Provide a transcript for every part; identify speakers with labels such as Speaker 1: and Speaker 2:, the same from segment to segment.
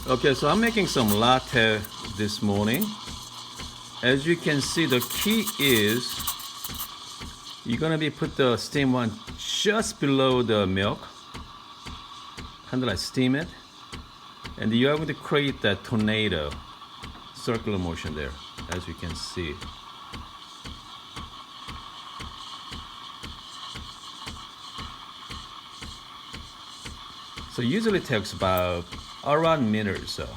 Speaker 1: Okay, so I'm making some latte this morning. As you can see, the key is you're gonna be put the steam one just below the milk, kind of like steam it, and you're going to create that tornado, circular motion there, as you can see. So usually it takes about around a minute or so.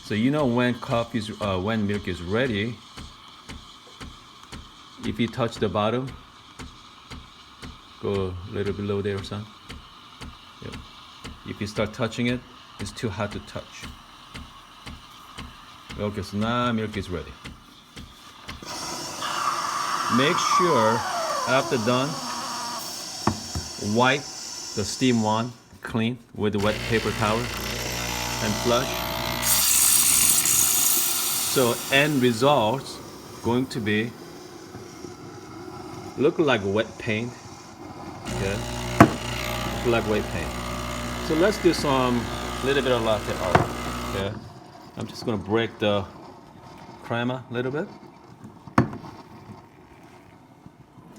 Speaker 1: So you know when when milk is ready. If you touch the bottom, go a little below there, son. Yep. If you start touching it, it's too hot to touch. Okay, so now milk is ready. Make sure after done, wipe the steam one clean with a wet paper towel and flush. So end results going to be look like wet paint. Okay, look like wet paint. So let's do some little bit of latte art. Okay, I'm just gonna break the crema a little bit.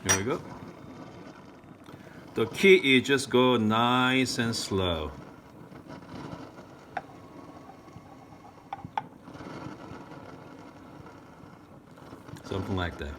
Speaker 1: Here we go. The key is just go nice and slow. Something like that.